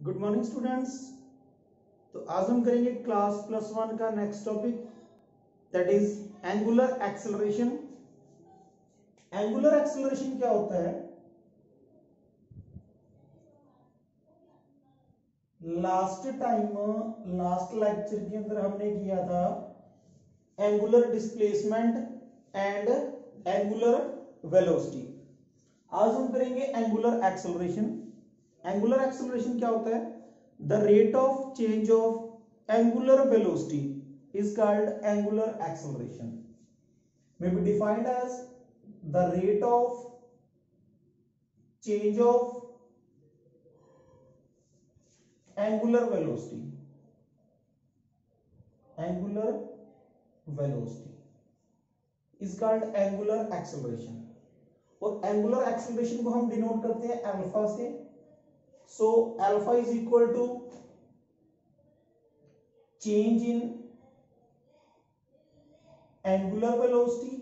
Good morning students. तो आज हम करेंगे क्लास +1 का next topic, that is angular acceleration. Angular acceleration क्या होता है? लास्ट लेक्चर के अंदर हमने किया था angular displacement and angular velocity. आज हम करेंगे एंगुलर एक्सेलरेशन। एंगुलर एक्सेलरेशन क्या होता है? The rate of change of angular velocity is called angular acceleration, may be defined as the rate of change of angular velocity is called angular acceleration। और angular acceleration को हम denote करते हैं alpha से। So alpha is equal to change in angular velocity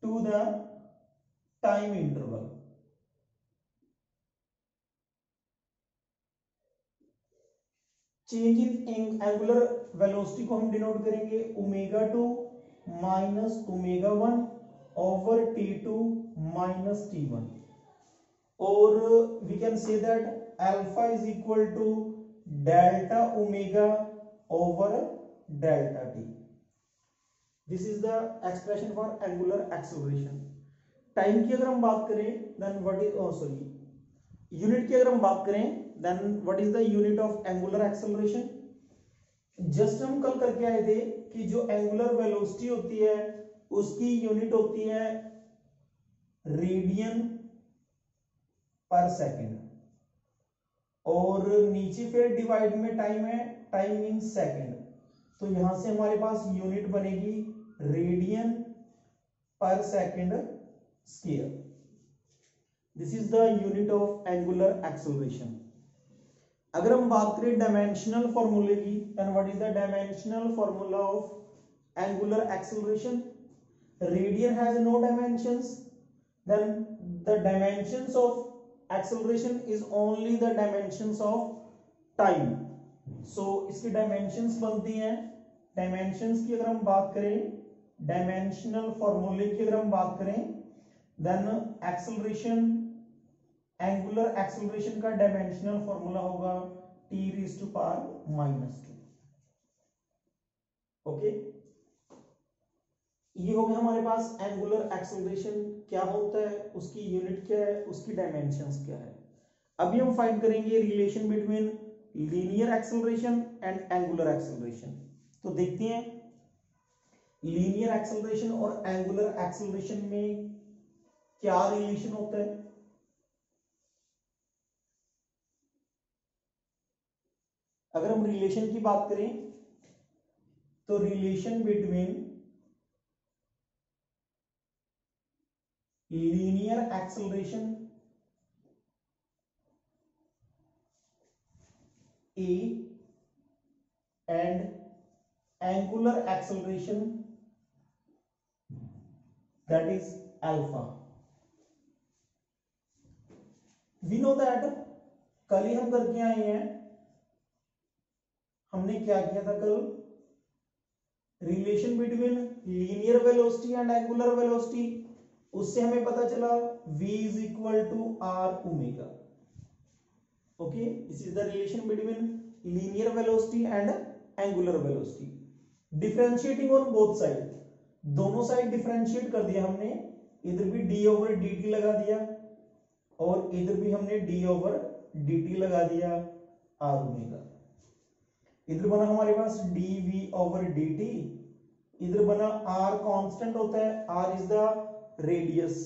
to the time interval। Change in angular velocity को हम denote करेंगे omega 2 minus omega 1 over T2 minus T1, और we can say that alpha is equal to delta omega over delta t. This is the expression for angular acceleration. Time की अगर हम बात करें then what is sorry unit की अगर हम बात करें then what is the unit of angular acceleration? Just हम कल करके आए थे कि जो एंगुलर वेलोसिटी होती है उसकी यूनिट होती है रेडियन पर सेकंड, और नीचे फिर डिवाइड में टाइम है, टाइम मींस सेकंड। तो यहां से हमारे पास यूनिट बनेगी रेडियन पर second square. This is the unit of angular acceleration. अगर हम बात करें डायमेंशनल फॉर्मूले की, then what is the dimensional formula of angular acceleration? Radian has no dimensions, then the dimensions of acceleration is only the dimensions of time. So इसकी dimensions बनती हैं, dimensions की अगर हम बात करें, डायमेंशनल फॉर्मूले की अगर हम बात करें, देन एक्सेलरेशन, एंगुलर एक्सेलरेशन का डायमेंशनल फॉर्मूला होगा T⁻²। ओके, ये हो गया हमारे पास एंगुलर एक्सेलरेशन क्या होता है, उसकी यूनिट क्या है, उसकी डायमेंशंस क्या है। अभी हम फाइंड करेंगे relation between linear acceleration and angular acceleration. तो देखते हैं लीनियर एक्सेलरेशन और एंगुलर एक्सेलरेशन में क्या रिलेशन होता है। अगर हम रिलेशन की बात करें तो relation between linear acceleration A and angular acceleration, that is alpha, we know that कल ही हम करके आए हैं, हमने क्या किया था कल? Relation between linear velocity and angular velocity. उससे हमें पता चला v is equal to r omega. Okay, this is the relation between linear velocity and angular velocity. Differentiating on both side, दोनों साइड डिफरेंशिएट कर दिया हमने, इधर भी d/dt लगा दिया और इधर भी हमने d/dt लगा दिया r ओमेगा। इधर बना हमारे पास dv/dt, इधर बना r कांस्टेंट होता है, r इज द रेडियस,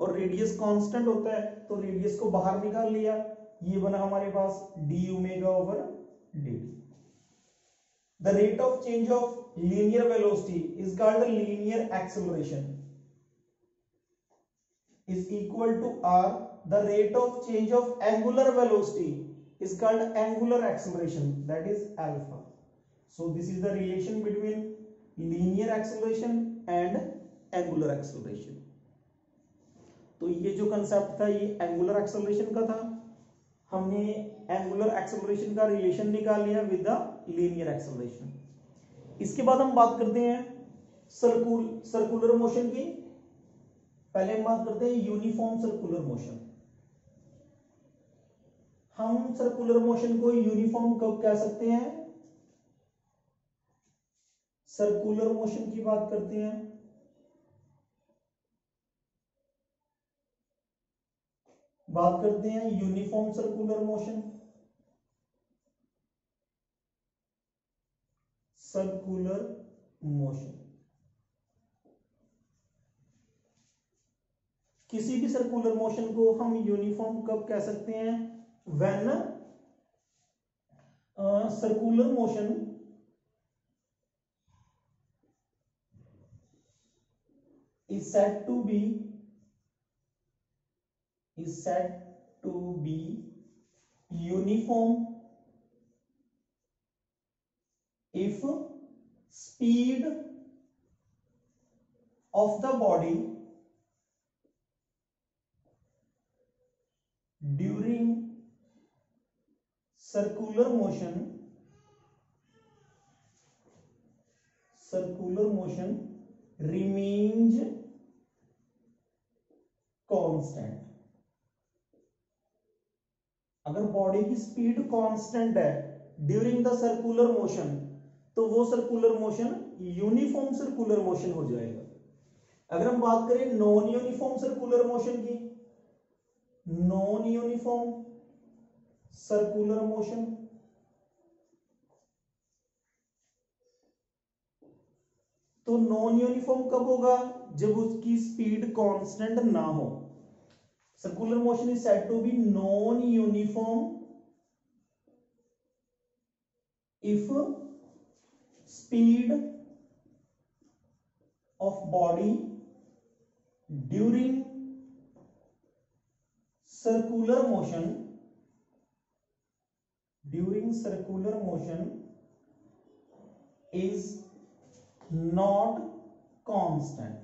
और रेडियस कांस्टेंट होता है तो रेडियस को बाहर निकाल लिया, ये बना हमारे पास d⁻/dt। The rate of change of linear velocity is called linear acceleration is equal to r, the rate of change of angular velocity is called angular acceleration, that is alpha. So this is the relation between linear acceleration and angular acceleration. तो ये जो concept था ये angular acceleration का था। हमने angular acceleration का relation निकाल लिया विद द लीनियर एक्सेलरेशन। इसके बाद हम बात करते हैं सर्कुलर मोशन की। पहले हम बात करते हैं यूनिफॉर्म सर्कुलर मोशन। हम सर्कुलर मोशन को यूनिफॉर्म कब कह सकते हैं? सर्कुलर मोशन की बात करते हैं यूनिफॉर्म सर्कुलर मोशन। किसी भी सर्कुलर मोशन को हम यूनिफॉर्म कब कह सकते हैं? When circular motion is said to be uniform if speed of the body during circular motion remains constant. अगर बॉडी की स्पीड कांस्टेंट है ड्यूरिंग द सर्कुलर मोशन तो वो circular motion uniform circular motion हो जाएगा। अगर हम बात करें नॉन यूनिफॉर्म सर्कुलर मोशन की, नॉन यूनिफॉर्म सर्कुलर मोशन, तो नॉन यूनिफॉर्म कब होगा? जब उसकी स्पीड कांस्टेंट ना हो। Circular motion is said to be non uniform if speed of body during circular motion is not constant।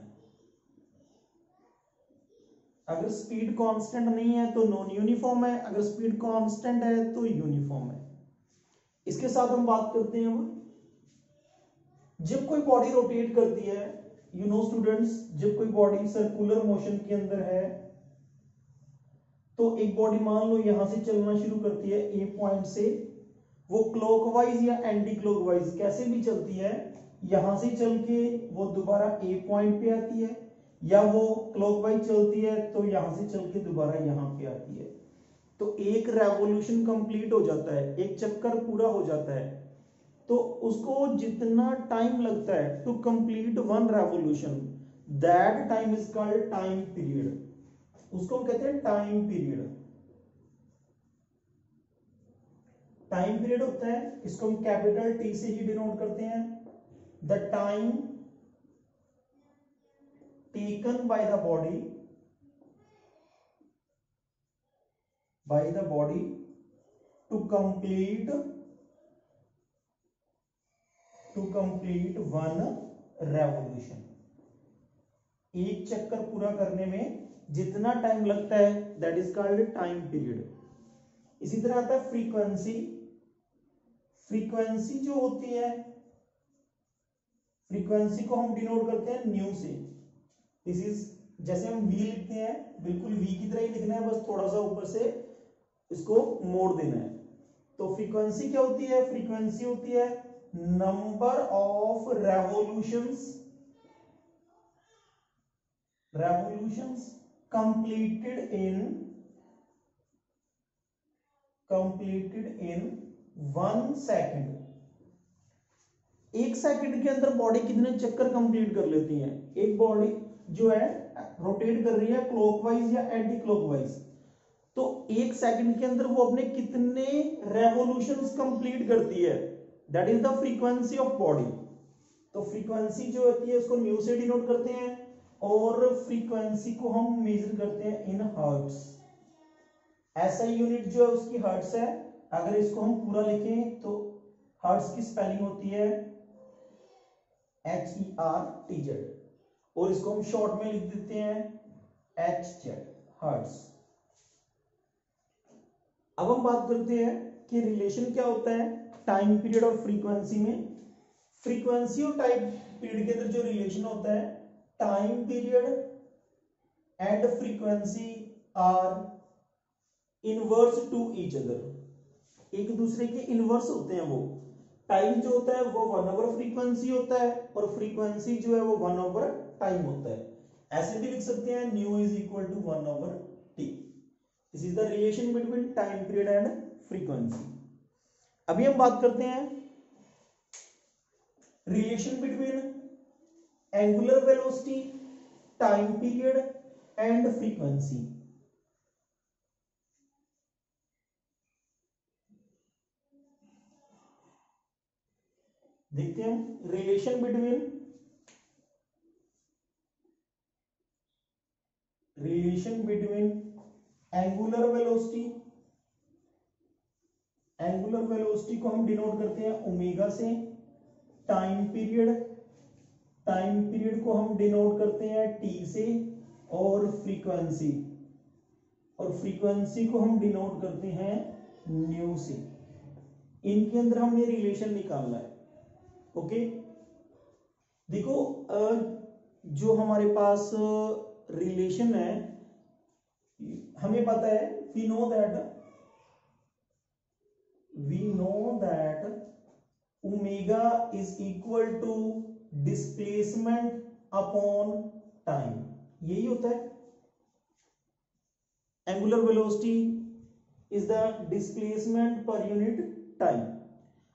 अगर स्पीड कांस्टेंट नहीं है तो नॉन यूनिफॉर्म है, अगर स्पीड कांस्टेंट है तो यूनिफॉर्म है। इसके साथ हम बात करते हैं अब जब कोई बॉडी रोटेट करती है, यू नो स्टूडेंट्स, जब कोई बॉडी सर्कुलर मोशन के अंदर है तो एक बॉडी मान लो यहां से चलना शुरू करती है ए पॉइंट से, वो क्लॉकवाइज या एंटी क्लॉकवाइज कैसे भी चलती है, यहां से चल के वो दोबारा ए पॉइंट पे आती है, या वो क्लॉकवाइज चलती है तो यहां से चल के दोबारा यहां पे आती है। तो एक रेवोल्यूशन कंप्लीट हो जाता है, एक चक्कर पूरा हो जाता है। तो उसको जितना टाइम लगता है to complete one revolution, that time is called time period. उसको हम कहते हैं टाइम पीरियड। टाइम पीरियड होता है, इसको हम कैपिटल टी से ही डिनोट करते हैं, the time taken by the body to complete one revolution. एक चक्कर पूरा करने में जितना टाइम लगता है that is called time period. इसी तरह आता है फ्रीक्वेंसी। फ्रीक्वेंसी जो होती है, फ्रीक्वेंसी को हम डिनोट करते हैं न्यू से। दिस इज, जैसे हम वी लिखते हैं बिल्कुल वी की तरह ही लिखना है, बस थोड़ा सा ऊपर से इसको मोड़ देना है। तो फ्रीक्वेंसी क्या होती है? फ्रीक्वेंसी होती है number of revolutions completed in 1 second. एक सेकंड के अंदर बॉडी कितने चक्कर कंप्लीट कर लेती है? एक बॉडी जो है रोटेट कर रही है क्लॉकवाइज या एंटी क्लॉकवाइज, तो एक सेकंड के अंदर वो अपने कितने रेवोल्यूशंस कंप्लीट करती है, that is the frequency of body. तो फ्रीक्वेंसी जो होती है उसको न्यू से डिनोट करते हैं, और फ्रीक्वेंसी को हम मेजर करते हैं इन हर्ट्स। ऐसा यूनिट जो है उसकी हर्ट्स है। अगर इसको हम पूरा लिखें तो हर्ट्स की स्पेलिंग होती है HERTZ, और इसको हम शॉर्ट में लिख देते हैं hz हर्ट्ज। अब हम बात करते हैं कि रिलेशन क्या होता है टाइम पीरियड और फ्रीक्वेंसी में। फ्रीक्वेंसी और टाइम पीरियड के अंदर जो रिलेशन होता है, time period and frequency are inverse two each other, एक दूसरे के इनवर्स होते हैं। वो टाइम जो होता है वो 1/, फ्रीक्वेंसी होता है, और फ्रीक्वेंसी जो है वो 1/, टाइम होता है। ऐसे भी लिख सकते हैं nu is equal to 1/t। This is the relation between time period and frequency. अभी हम बात करते हैं relation between angular velocity, time period and frequency. देखते हैं relation between angular velocity. Angular velocity को हम डिनोट करते हैं ओमेगा से। टाइम पीरियड को हम डिनोट करते हैं टी से, और फ्रीक्वेंसी को हम डिनोट करते हैं न्यू से। इनके अंदर हमने रिलेशन निकालना है। ओके, देखो जो हमारे पास रिलेशन है, हमें पता है we know that omega is equal to displacement upon time. यही होता है, angular velocity is the displacement per unit time.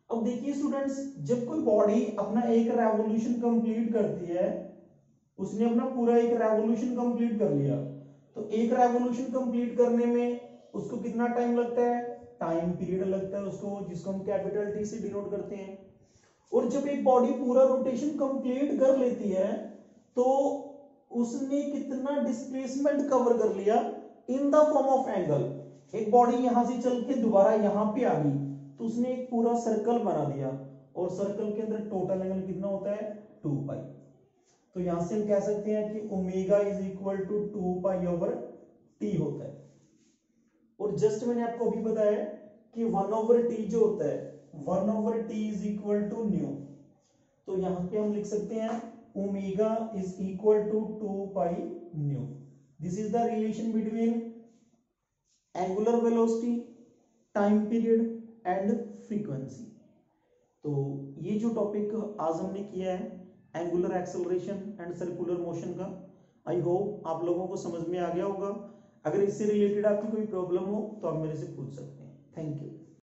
अब देखिए स्टूडेंट्स, जब कोई बॉडी अपना एक रेवोल्यूशन कंप्लीट करती है, उसने अपना पूरा एक रेवोल्यूशन कंप्लीट कर लिया, तो एक रेवोल्यूशन कंप्लीट करने में उसको कितना टाइम लगता है, टाइम पीरियड लगता है उसको, जिसको हम कैपिटल टी से डिनोट करते हैं। और जब एक बॉडी पूरा रोटेशन कंप्लीट कर लेती है, तो उसने कितना डिस्प्लेसमेंट कवर कर लिया in the form of angle. एक बॉडी यहां से चल के दोबारा यहां पे आ गई, तो उसने एक पूरा सर्कल बना दिया, और सर्कल के अंदर टोटल एंगल कितना होता है 2 पाई। तो यहां से हम कह सकते हैं कि omega is equal to 2 pi over t होता है। और जस्ट मैंने आपको अभी बताया कि 1/t जो होता है 1/t is equal to new. तो यहां पे हम लिख सकते हैं omega is equal to 2 pi nu. This is the relation between angular velocity, time period and frequency. तो ये जो टॉपिक आज हमने किया है angular acceleration and circular motion का, आई होप आप लोगों को समझ में आ गया होगा। अगर इससे रिलेटेड आपकी कोई प्रॉब्लम हो तो आप मेरे से पूछ सकते हैं। Thank you.